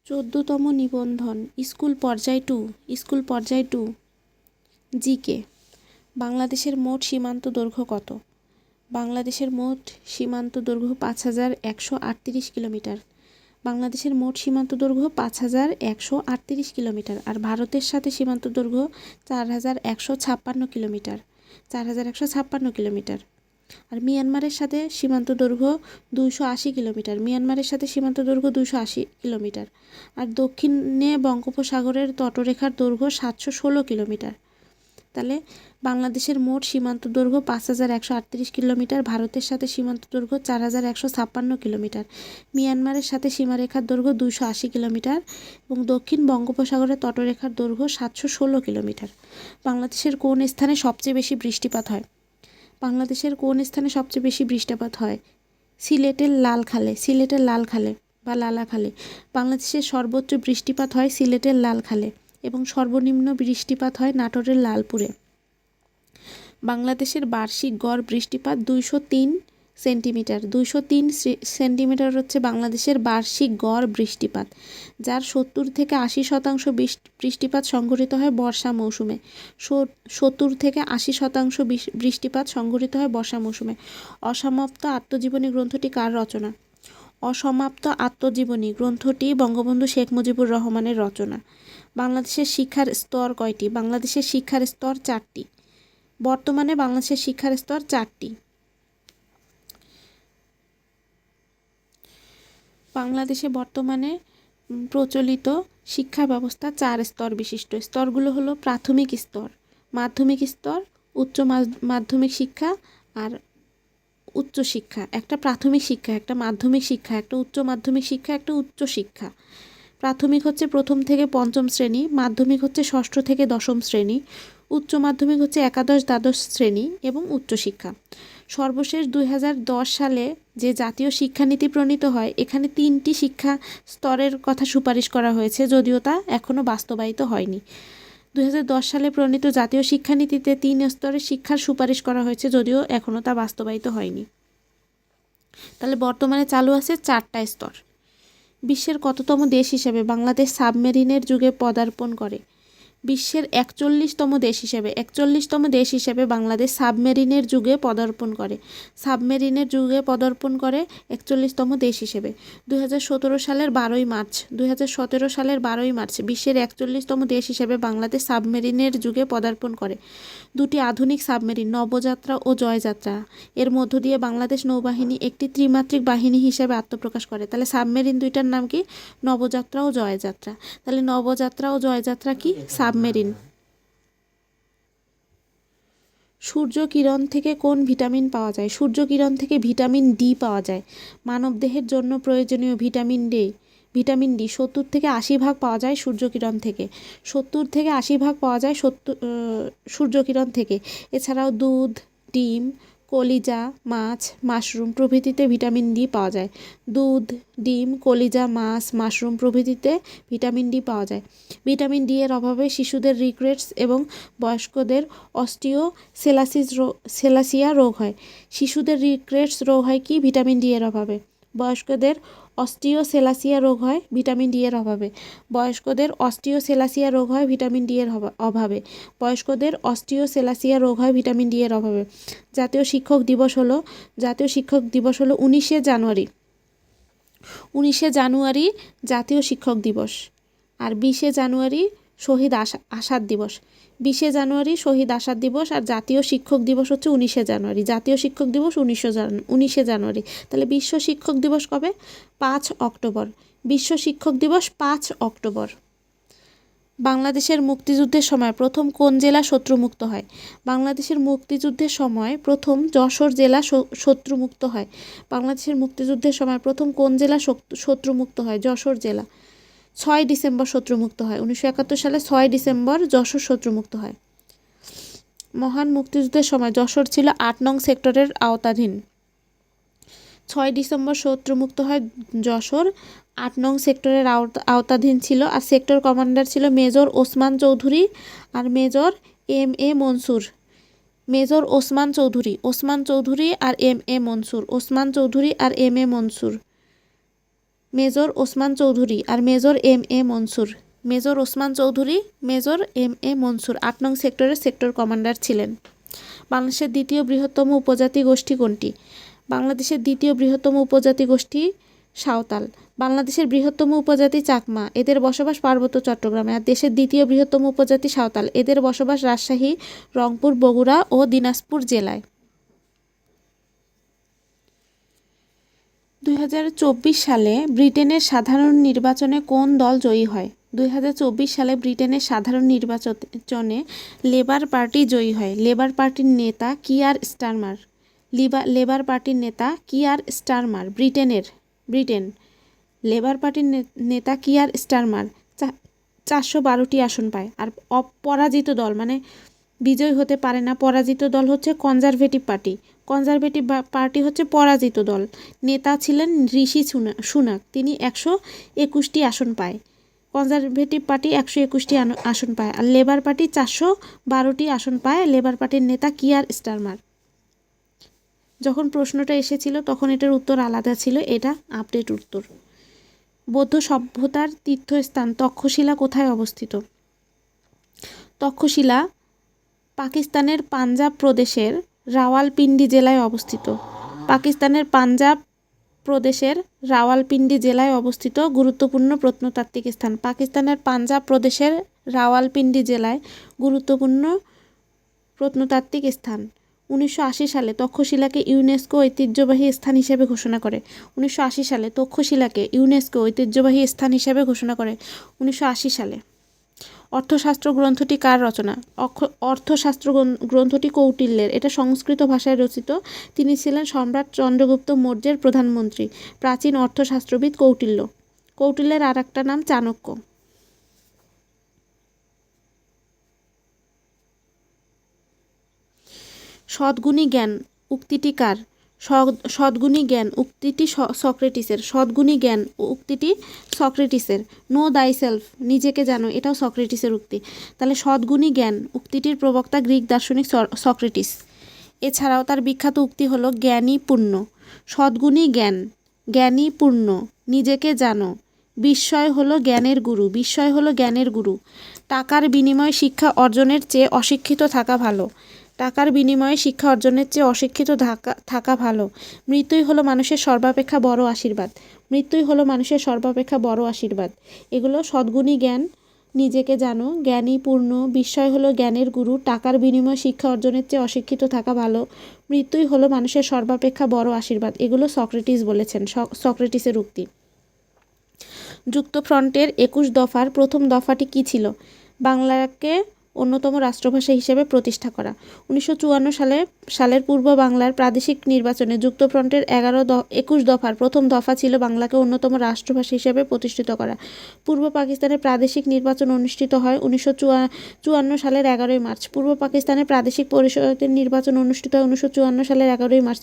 14তম নিবন্ধন স্কুল পর্যায় 2 জিকে। বাংলাদেশের মোট সীমান্ত দৈর্ঘ্য কত? বাংলাদেশের মোট সীমান্ত দৈর্ঘ্য 5138 কিলোমিটার। বাংলাদেশের মোট সীমান্ত দৈর্ঘ্য 5138 কিলোমিটার। আর ভারতের সাথে সীমান্ত দৈর্ঘ্য 4156 কিলোমিটার। 4156 কিলোমিটার। আর মিয়ানমারের সাথে সীমান্ত দৈর্ঘ্য 280 কিলোমিটার। মিয়ানমারের সাথে সীমান্ত দৈর্ঘ্য 280 কিলোমিটার। আর দক্ষিণে বঙ্গোপসাগরের তটরেখার দৈর্ঘ্য 716 কিলোমিটার। তাহলে বাংলাদেশের মোট সীমান্ত দৈর্ঘ্য 5138 কিলোমিটার, ভারতের সাথে সীমান্ত দৈর্ঘ্য 4156 কিলোমিটার, মিয়ানমারের সাথে সীমারেখার দৈর্ঘ্য 280 কিলোমিটার এবং দক্ষিণ বঙ্গোপসাগরের তটরেখার দৈর্ঘ্য 716 কিলোমিটার। বাংলাদেশের কোন স্থানে সবচেয়ে বেশি বৃষ্টিপাত হয়? বাংলাদেশের কোন স্থানে সবচেয়ে বেশি বৃষ্টিপাত হয়? সিলেটের লালখালে বা লালাখালে। বাংলাদেশের সর্বোচ্চ বৃষ্টিপাত হয় সিলেটের লালখালে এবং সর্বনিম্ন বৃষ্টিপাত হয় নাটোরের লালপুরে। বাংলাদেশের বার্ষিক গড় বৃষ্টিপাত 203 সেন্টিমিটার। 203 সেন্টিমিটার হচ্ছে বাংলাদেশের বার্ষিক গড় বৃষ্টিপাত, যার 70 থেকে 80% বৃষ্টিপাত সংঘটিত হয় বর্ষা মৌসুমে। 70 থেকে 80% বৃষ্টিপাত সংঘটিত হয় বর্ষা মৌসুমে। অসমাপ্ত আত্মজীবনী গ্রন্থটি কার রচনা? অসমাপ্ত আত্মজীবনী গ্রন্থটি বঙ্গবন্ধু শেখ মুজিবুর রহমানের রচনা। বাংলাদেশের শিক্ষার স্তর কয়টি? বাংলাদেশের শিক্ষার স্তর 4টি। বর্তমানে বাংলাদেশের শিক্ষার স্তর 4টি। বাংলাদেশে বর্তমানে প্রচলিত শিক্ষা ব্যবস্থা 4 স্তর বিশিষ্ট। স্তরগুলো হলো প্রাথমিক স্তর, মাধ্যমিক স্তর, উচ্চ মাধ্যমিক শিক্ষা আর উচ্চ শিক্ষা। একটা প্রাথমিক শিক্ষা, একটা মাধ্যমিক শিক্ষা, একটা উচ্চ মাধ্যমিক শিক্ষা, একটা উচ্চ শিক্ষা। প্রাথমিক হচ্ছে 1ম থেকে 5ম শ্রেণী, মাধ্যমিক হচ্ছে 6ষ্ঠ থেকে 10ম শ্রেণী, উচ্চ মাধ্যমিক হচ্ছে একাদশ দ্বাদশ শ্রেণী এবং উচ্চশিক্ষা। সর্বশেষ 2010 সালে যে জাতীয় শিক্ষানীতি প্রণীত হয়, এখানে 3টি শিক্ষা স্তরের কথা সুপারিশ করা হয়েছে, যদিও তা এখনও বাস্তবায়িত হয়নি। 2010 সালে প্রণীত জাতীয় শিক্ষানীতিতে 3 স্তরের শিক্ষার সুপারিশ করা হয়েছে, যদিও এখনও তা বাস্তবায়িত হয়নি। তাহলে বর্তমানে চালু আছে 4টা স্তর। বিশ্বের কততম দেশ হিসেবে বাংলাদেশ সাবমেরিনের যুগে পদার্পণ করে? বিশ্বের 41তম দেশ হিসেবে বাংলাদেশ সাবমেরিনের যুগে পদার্পণ করে। সাবমেরিনের যুগে পদার্পণ করে 41তম দেশ হিসেবে। 2017 সালের 12ই মার্চ বিশ্বের 41তম দেশ হিসেবে বাংলাদেশ সাবমেরিনের যুগে পদার্পণ করে। 2টি আধুনিক সাবমেরিন নবযাত্রা ও জয়যাত্রা এর মধ্য দিয়ে বাংলাদেশ নৌবাহিনী একটি ত্রিমাত্রিক বাহিনী হিসেবে আত্মপ্রকাশ করে। তাহলে সাবমেরিন দুইটার নাম কি? নবযাত্রা ও জয়যাত্রা। তাহলে নবযাত্রা ও জয়যাত্রা কি? সাবমেরিন। সূর্যকিরণ থেকে কোন ভিটামিন পাওয়া যায়? সূর্যকিরণ থেকে ভিটামিন ডি পাওয়া যায়। মানবদেহের জন্য প্রয়োজনীয় ভিটামিন ডি 70 থেকে 80 ভাগ পাওয়া যায় সূর্যকিরণ থেকে। 70 থেকে 80 ভাগ পাওয়া যায় সূর্যকিরণ থেকে। এছাড়াও দুধ, ডিম, কলিজা, মাছ, মাশরুম প্রভৃতিতে ভিটামিন ডি পাওয়া যায়। দুধ, ডিম, কলিজা, মাছ, মাশরুম প্রভৃতিতে ভিটামিন ডি পাওয়া যায়। ভিটামিন ডি এর অভাবে শিশুদের রিকেটস এবং বয়স্কদের অস্টিওসেলাসিয়া রোগ হয়। শিশুদের রিকেটস রোগ হয় কি? ভিটামিন ডি এর অভাবে। বয়স্কদের অস্টিওসেলাসিয়া রোগ হয় ভিটামিন ডি এর অভাবে। বয়স্কদের অস্টিওসেলাসিয়া রোগ হয় ভিটামিন ডি এর অভাবে। বয়স্কদের অস্টিওসেলাসিয়া রোগ হয় ভিটামিন ডি এর অভাবে। জাতীয় শিক্ষক দিবস হলো 19শে জানুয়ারি। 19শে জানুয়ারি জাতীয় শিক্ষক দিবস। আর 20শে জানুয়ারি শহীদ আসাদ দিবস। 20শে জানুয়ারি শহীদ আসাদ দিবস আর জাতীয় শিক্ষক দিবস হচ্ছে 19শে জানুয়ারি। জাতীয় শিক্ষক দিবস 19শে জানুয়ারি। তাহলে বিশ্ব শিক্ষক দিবস কবে? 5 অক্টোবর। বিশ্ব শিক্ষক দিবস 5 অক্টোবর। বাংলাদেশের মুক্তিযুদ্ধের সময় প্রথম কোন জেলা শত্রুমুক্ত হয়? বাংলাদেশের মুক্তিযুদ্ধের সময় প্রথম যশোর জেলা শত্রুমুক্ত হয়। বাংলাদেশের মুক্তিযুদ্ধের সময় প্রথম কোন জেলা শত্রুমুক্ত হয়? যশোর জেলা। 6 ডিসেম্বর শত্রুমুক্ত হয়। 1971 সালে 6 ডিসেম্বর যশোর শত্রুমুক্ত হয়। মহান মুক্তিযুদ্ধের সময় যশোর ছিল 8 নং সেক্টরের আওতাধীন। 6 ডিসেম্বর শত্রুমুক্ত হয় যশোর, 8 নং সেক্টরের আওতাধীন ছিল। আর সেক্টর কমান্ডার ছিল মেজর ওসমান চৌধুরী আর major M A Mansur. Major Osman Chowdhury আর M A Mansur. Major Osman Chowdhury আর major M A Mansur. Major Osman Chowdhury, major M A Mansur 8 নং সেক্টরের সেক্টর কমান্ডার ছিলেন। বাংলাদেশের দ্বিতীয় বৃহত্তম উপজাতি গোষ্ঠী কোনটি? বাংলাদেশের দ্বিতীয় বৃহত্তম উপজাতি গোষ্ঠী সাঁওতাল। বাংলাদেশের বৃহত্তম উপজাতি চাকমা, এদের বসবাস পার্বত্য চট্টগ্রামে। আর দেশের দ্বিতীয় বৃহত্তম উপজাতি সাঁওতাল, এদের বসবাস রাজশাহী, রংপুর, বগুড়া ও দিনাজপুর জেলায়। 2024 সালে ব্রিটেনের সাধারণ নির্বাচনে কোন দল জয়ী হয়? 2024 সালে ব্রিটেনের সাধারণ নির্বাচনে লেবার পার্টি জয়ী হয়। লেবার পার্টির নেতা কিয়ার স্টারমার। লেবার পার্টির নেতা কিয়ার স্টারমার। ব্রিটেন লেবার পার্টির নেতা কিয়ার স্টারমার 412টি আসন পায়। আর অপরাজিত দল মানে বিজয়ী হতে পারে না, পরাজিত দল হচ্ছে কনজারভেটিভ পার্টি। কনজারভেটিভ পার্টি হচ্ছে পরাজিত দল। নেতা ছিলেন ঋষি সুনাক, তিনি 121টি আসন পায়। কনজারভেটিভ পার্টি 121টি আসন পায়। আর লেবার পার্টি 412টি আসন পায়। লেবার পার্টির নেতা কিয়ার স্টারমার। যখন প্রশ্নটা এসেছিল তখন এটার উত্তর আলাদা ছিল, এটা আপডেট উত্তর। বৌদ্ধ সভ্যতার তীর্থস্থান তক্ষশিলা কোথায় অবস্থিত? তক্ষশিলা পাকিস্তানের পাঞ্জাব প্রদেশের রাওয়ালপিন্ডি জেলায় অবস্থিত। পাকিস্তানের পাঞ্জাব প্রদেশের রাওয়ালপিন্ডি জেলায় অবস্থিত গুরুত্বপূর্ণ প্রত্নতাত্ত্বিক স্থান। পাকিস্তানের পাঞ্জাব প্রদেশের রাওয়ালপিন্ডি জেলায় গুরুত্বপূর্ণ প্রত্নতাত্ত্বিক স্থান। 1980 সালে তক্ষশিলাকে ইউনেস্কো ঐতিহ্যবাহী স্থান হিসেবে ঘোষণা করে। 1980 সালে তক্ষশিলাকে ইউনেস্কো ঐতিহ্যবাহী স্থান হিসেবে ঘোষণা করে 1980 সালে। অর্থশাস্ত্র গ্রন্থটি কার রচনা? অর্থশাস্ত্র গ্রন্থটি কৌটিল্যের। এটা সংস্কৃত ভাষায় রচিত। তিনি ছিলেন সম্রাট চন্দ্রগুপ্ত মৌর্যের প্রধানমন্ত্রী। প্রাচীন অর্থশাস্ত্রবিদ কৌটিল্য। কৌটিল্যের আর একটা নাম চাণক্য। সদ্গুণী জ্ঞান উক্তিটি কার? সদ্গুণী জ্ঞান উক্তিটি সক্রেটিসের। সদ্গুণী জ্ঞান উক্তিটি সক্রেটিসের। নো দাই সেলফ, নিজেকে জানো, এটাও সক্রেটিসের উক্তি। তাহলে সদ্গুণী জ্ঞান উক্তিটির প্রবক্তা গ্রিক দার্শনিক সক্রেটিস। এছাড়াও তার বিখ্যাত উক্তি হলো জ্ঞানী পূর্ণ। সদ্গুণী জ্ঞান, জ্ঞানী পূর্ণ, নিজেকে জানো, বিস্ময় হলো জ্ঞানের গুরু। বিস্ময় হলো জ্ঞানের গুরু। টাকার বিনিময়ে শিক্ষা অর্জনের চেয়ে অশিক্ষিত থাকা ভালো। টাকার বিনিময়ে শিক্ষা অর্জনের চেয়ে অশিক্ষিত থাকা ভালো। মৃত্যুই হলো মানুষের সর্বাপেক্ষা বড় আশীর্বাদ। মৃত্যুই হলো মানুষের সর্বাপেক্ষা বড় আশীর্বাদ। এগুলো সদ্গুণী জ্ঞান, নিজেকে জানো, জ্ঞানী পূর্ণ, বিস্ময় হলো জ্ঞানের গুরু, টাকার বিনিময়ে শিক্ষা অর্জনের চেয়ে অশিক্ষিত থাকা ভালো, মৃত্যুই হলো মানুষের সর্বাপেক্ষা বড় আশীর্বাদ। এগুলো সক্রেটিস বলেছেন, সক্রেটিসের উক্তি। যুক্তফ্রন্টের 21 দফার প্রথম দফাটি কী ছিল? বাংলাকে অন্যতম রাষ্ট্রভাষা হিসেবে প্রতিষ্ঠা করা। 1954 সালের পূর্ব বাংলার প্রাদেশিক নির্বাচনে যুক্তফ্রন্টের 21 দফার প্রথম দফা ছিল বাংলাকে অন্যতম রাষ্ট্রভাষা হিসেবে প্রতিষ্ঠিত করা। পূর্ব পাকিস্তানের প্রাদেশিক নির্বাচন অনুষ্ঠিত হয় 1954 সালের 11 মার্চ। পূর্ব পাকিস্তানের প্রাদেশিক পরিষদের নির্বাচন অনুষ্ঠিত হয় 1954 সালের 11 মার্চ।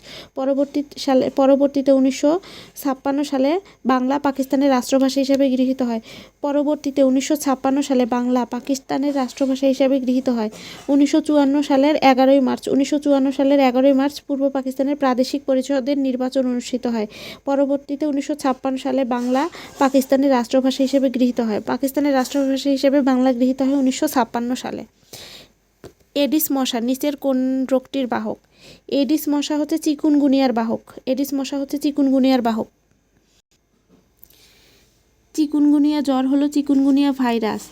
পরবর্তীতে 1956 সালে বাংলা পাকিস্তানের রাষ্ট্রভাষা হিসেবে গৃহীত হয়। পরবর্তীতে 1956 সালে বাংলা পাকিস্তানের রাষ্ট্রভাষা হিসেবে গৃহীত হয়। 1954 সালের 11 মার্চ পূর্ব পাকিস্তানের প্রাদেশিক পরিষদের নির্বাচন অনুষ্ঠিত হয়। পরবর্তীতে 1956 সালে বাংলা পাকিস্তানের রাষ্ট্রভাষা হিসেবে গৃহীত হয়। পাকিস্তানের রাষ্ট্রভাষা হিসেবে বাংলা গৃহীত হয় 1956 সালে। এডিস মশা নিচের কোন রোগটির বাহক? এডিস মশা হচ্ছে চিকুনগুনিয়ার বাহক। এডিস মশা হচ্ছে চিকুনগুনিয়ার বাহক। চিকুনগুনিয়া জ্বর হলো চিকুনগুনিয়া ভাইরাস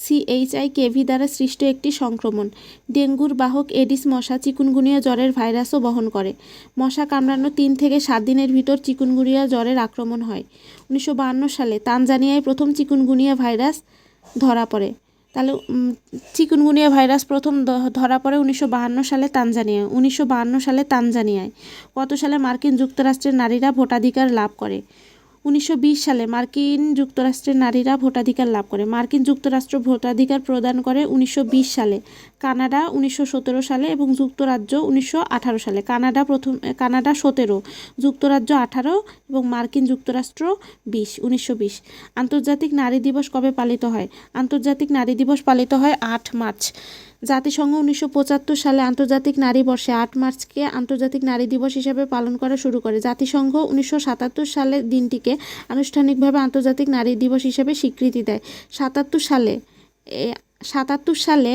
CHIKV দ্বারা সৃষ্ট একটি সংক্রমণ। ডেঙ্গুর বাহক এডিস মশা চিকুনগুনিয়া জ্বরের ভাইরাসও বহন করে। মশা কামড়ানোর 3 থেকে 7 দিনের ভিতর চিকুনগুনিয়া জ্বরের আক্রমণ হয়। 1952 সালে তানজানিয়ায় প্রথম চিকুনগুনিয়া ভাইরাস ধরা পড়ে। তাহলে চিকুনগুনিয়া ভাইরাস প্রথম ধরা পড়ে 1952 সালে তানজানিয়ায়। 1952 সালে তানজানিয়ায়। কত সালে মার্কিন যুক্তরাষ্ট্রের নারীরা ভোটাধিকার লাভ করে? 1920 সালে মার্কিন যুক্তরাষ্ট্রের নারীরা ভোটাধিকার লাভ করে। মার্কিন যুক্তরাষ্ট্র ভোটাধিকার প্রদান করে 1920 সালে। কানাডা 1917 সালে এবং যুক্তরাজ্য 1918 সালে। কানাডা 17, যুক্তরাজ্য 18 এবং মার্কিন যুক্তরাষ্ট্র 1920। আন্তর্জাতিক নারী দিবস কবে পালিত হয়? আন্তর্জাতিক নারী দিবস পালিত হয় 8 মার্চ। জাতিসংঘ 1975 সালে আন্তর্জাতিক নারী বর্ষে 8 মার্চকে আন্তর্জাতিক নারী দিবস হিসেবে পালন করা শুরু করে। জাতিসংঘ 1977 সালে দিনটিকে আনুষ্ঠানিকভাবে আন্তর্জাতিক নারী দিবস হিসেবে স্বীকৃতি দেয়। 77 সালে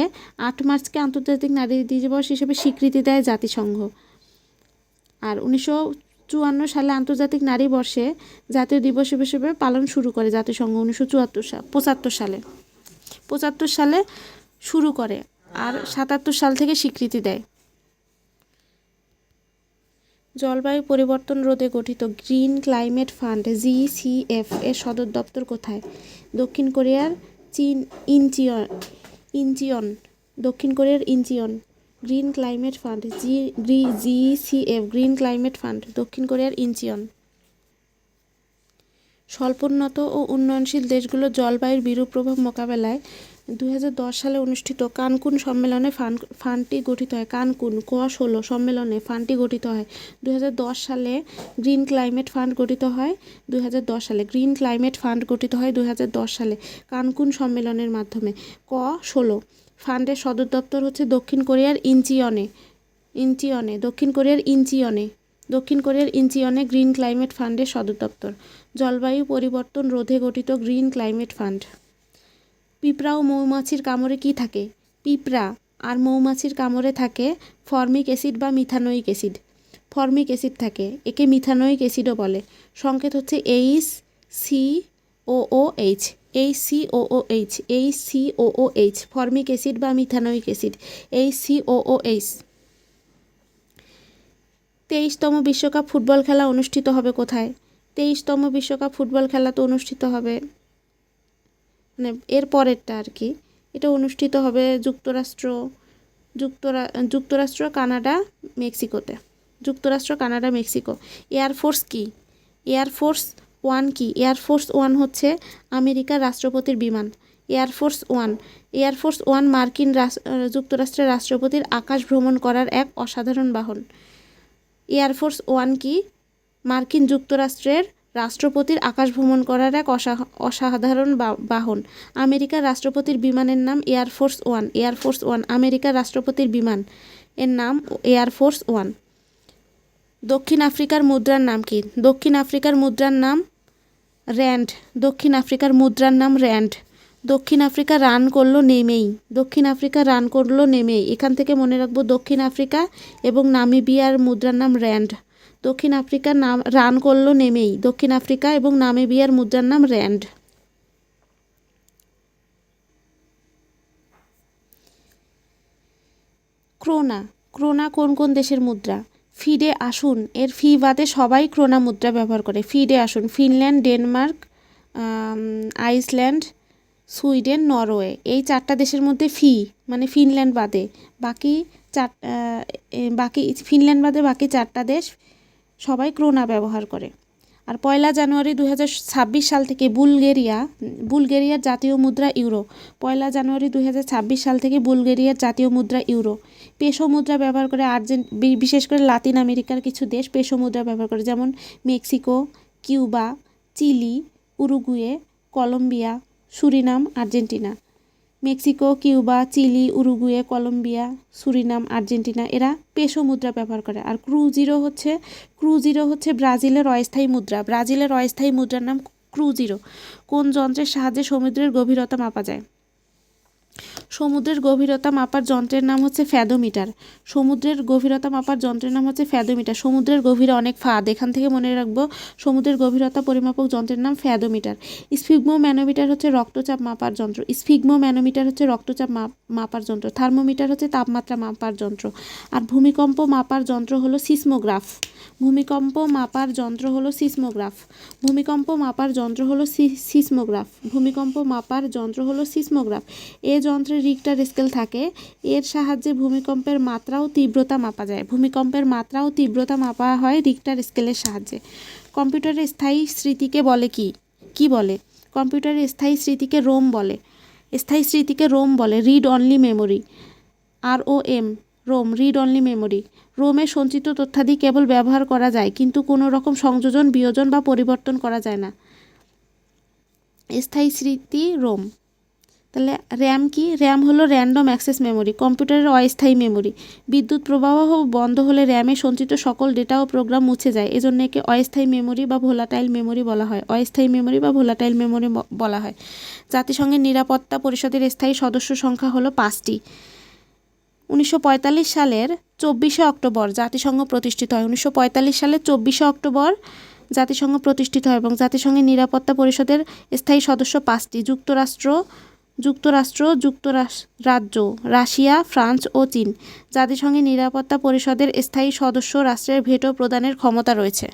8 মার্চকে আন্তর্জাতিক নারী দিবস হিসেবে স্বীকৃতি দেয় জাতিসংঘ। আর 1954 সালে আন্তর্জাতিক নারী বর্ষে জাতীয় দিবস হিসেবে পালন শুরু করে জাতিসংঘ 75 সালে শুরু করে আর 77 সাল থেকে স্বীকৃতি দেয়। জলবায়ু পরিবর্তন রোধে গঠিত গ্রিন ক্লাইমেট ফান্ড GCF এর সদর দপ্তর কোথায়? দক্ষিণ কোরিয়ার ইনচিয়ন। দক্ষিণ কোরিয়ার Incheon. Green climate fund GCF green climate fund দক্ষিণ কোরিয়ার ইনচিয়ন। স্বল্পোন্নত ও উন্নয়নশীল দেশগুলোর জলবায়ুর বিরূপ প্রভাব মোকাবেলায় 2010 সালে অনুষ্ঠিত কানকুন সম্মেলনে ফান্ডটি গঠিত হয়। কানকুন ক16 সম্মেলনে ফান্ডটি গঠিত হয় 2010 সালে। গ্রিন ক্লাইমেট ফান্ড গঠিত হয় 2010 সালে। গ্রিন ক্লাইমেট ফান্ড গঠিত হয় 2010 সালে কানকুন সম্মেলনের মাধ্যমে। ক16 ফান্ডের সদর দপ্তর হচ্ছে দক্ষিণ কোরিয়ার ইনচিয়নে। দক্ষিণ কোরিয়ার ইনচিয়নে গ্রিন ক্লাইমেট ফান্ডের সদর দপ্তর। জলবায়ু পরিবর্তন রোধে গঠিত গ্রিন ক্লাইমেট ফান্ড। পিঁপড়া ও মৌমাছির কামড়ে কি থাকে? পিঁপড়া আর মৌমাছির কামড়ে থাকে ফর্মিক অ্যাসিড বা মিথানোয়িক অ্যাসিড। ফর্মিক অ্যাসিড থাকে, একে মিথানোয়িক অ্যাসিডও বলে। সংকেত হচ্ছে HCOOH ফর্মিক অ্যাসিড বা মিথানোয়িক অ্যাসিড HCOOH। 23তম বিশ্বকাপ ফুটবল খেলা অনুষ্ঠিত হবে কোথায়? 23তম বিশ্বকাপ ফুটবল খেলা তো অনুষ্ঠিত হবে মানে এর পরেরটা আর কি। এটা অনুষ্ঠিত হবে যুক্তরাষ্ট্র কানাডা মেক্সিকোতে। মেক্সিকো। এয়ারফোর্স কি? এয়ারফোর্স ওয়ান কি? এয়ারফোর্স ওয়ান হচ্ছে আমেরিকার রাষ্ট্রপতির বিমান। এয়ারফোর্স ওয়ান মার্কিন যুক্তরাষ্ট্রের রাষ্ট্রপতির আকাশ ভ্রমণ করার এক অসাধারণ বাহন। এয়ারফোর্স ওয়ান কি? মার্কিন যুক্তরাষ্ট্রের রাষ্ট্রপতির আকাশ ভ্রমণ করার এক অসাধারণ বাহন। আমেরিকার রাষ্ট্রপতির বিমানের নাম এয়ারফোর্স ওয়ান আমেরিকার রাষ্ট্রপতির বিমান এর নাম এয়ারফোর্স ওয়ান। দক্ষিণ আফ্রিকার মুদ্রার নাম কি? দক্ষিণ আফ্রিকার মুদ্রার নাম র্যান্ড। দক্ষিণ আফ্রিকা রান করলো নেমেই। এখান থেকে মনে রাখবো দক্ষিণ আফ্রিকা এবং নামিবিয়ার মুদ্রার নাম র্যান্ড। দক্ষিণ আফ্রিকার নাম রান করলো নেমেই। দক্ষিণ আফ্রিকা এবং নামিবিয়ার মুদ্রার নাম র্যান্ড। ক্রোনা কোন দেশের মুদ্রা? ফিডে আসুন এর ফি বাদে সবাই ক্রোনা মুদ্রা ব্যবহার করে। ফিডে আসুন Finland, Denmark, Iceland, Sweden, Norway এই 4টা দেশের মধ্যে ফি মানে ফিনল্যান্ড বাদে বাকি 4টা দেশ সবাই ক্রোনা ব্যবহার করে। আর 1 জানুয়ারি 2026 সাল থেকে বুলগেরিয়ার জাতীয় মুদ্রা ইউরো। 1 জানুয়ারি 2026 সাল থেকে বুলগেরিয়ার জাতীয় মুদ্রা ইউরো। পেসো মুদ্রা ব্যবহার করে বিশেষ করে লাতিন আমেরিকার কিছু দেশ পেসো মুদ্রা ব্যবহার করে, যেমন Mexico, Cuba, Chile, Uruguay, Colombia, Suriname, Argentina. Mexico, Cuba, Chile, Uruguay, Colombia, Suriname, Argentina এরা পেসো মুদ্রা ব্যবহার করে। আর ক্রুজিরো হচ্ছে ব্রাজিলের অস্থায়ী মুদ্রার নাম ক্রুজিরো। কোন যন্ত্রের সাহায্যে সমুদ্রের গভীরতা মাপা যায়? সমুদ্রের গভীরতা মাপার যন্ত্রের নাম হচ্ছে ফ্যাদোমিটার। সমুদ্রের গভীরে অনেক ফাঁদ, এখান থেকে মনে রাখবো সমুদ্রের গভীরতা পরিমাপক যন্ত্রের নাম ফ্যাদোমিটার। স্ফিগমোম্যানোমিটার হচ্ছে রক্তচাপ মাপার যন্ত্র। থার্মোমিটার হচ্ছে তাপমাত্রা মাপার যন্ত্র। আর ভূমিকম্প মাপার যন্ত্র হলো সিসমোগ্রাফ। এ যন্ত্রে রিক্টার স্কেল থাকে। এর সাহায্যে ভূমিকম্পের মাত্রা ও তীব্রতা মাপা যায়। হয় রিক্টার স্কেলের সাহায্যে। কম্পিউটারের স্থায়ী স্মৃতিকে বলে কি বলে? কম্পিউটারের স্থায়ী স্মৃতিকে রোম বলে। Read only memory. Read only memory. রোমে সঞ্চিত তথ্যাদি কেবল ব্যবহার করা যায়, কিন্তু কোনো রকম সংযোজন, বিয়োজন বা পরিবর্তন করা যায় না। স্থায়ী স্মৃতি রোম। তাহলে র্যাম কি? র্যাম হলো র্যান্ডম অ্যাক্সেস মেমোরি, কম্পিউটারের অস্থায়ী মেমোরি। বিদ্যুৎ প্রবাহ বন্ধ হলে র্যামে সঞ্চিত সকল ডেটা ও প্রোগ্রাম মুছে যায়, এজন্য একে অস্থায়ী মেমোরি বা ভোলাটাইল মেমোরি বলা হয়। অস্থায়ী মেমোরি বা ভোলাটাইল মেমোরি বলা হয়। জাতিসংঘের নিরাপত্তা পরিষদের স্থায়ী সদস্য সংখ্যা হলো 5টি। 1945 সালের 24শে অক্টোবর জাতিসংঘ প্রতিষ্ঠিত হয়। 1945 সালের 24শে অক্টোবর জাতিসংঘ প্রতিষ্ঠিত হয় এবং জাতিসংঘের নিরাপত্তা পরিষদের স্থায়ী সদস্য 5টি। যুক্তরাজ্য, রাশিয়া, ফ্রান্স ও চীন। জাতিসংঘের নিরাপত্তা পরিষদের স্থায়ী সদস্য রাষ্ট্রের ভেটো প্রদানের ক্ষমতা রয়েছে।